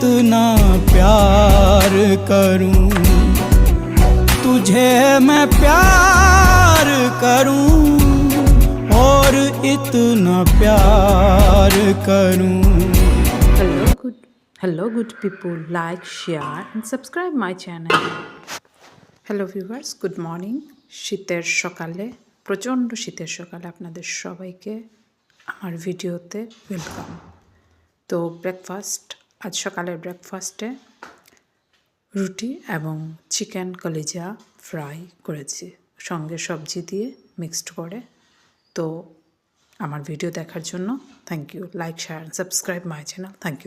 इतना प्यार करूं, तुझे मैं प्यार करूं और इतना प्यार करूं। Hello good people, like, share and subscribe my channel. Hello viewers, good morning. শীতের সকালে, প্রচণ্ড শীতের সকালে আপনাদের সবাইকে আমার ভিডিওতে ওয়েলকাম। তো আজ সকালের ব্রেকফাস্টে রুটি এবং চিকেন কলিজা ফ্রাই করেছি, সঙ্গে সবজি দিয়ে মিক্সড করে। তো আমার ভিডিও দেখার জন্য thank you. Like, share, subscribe my channel. Thank you.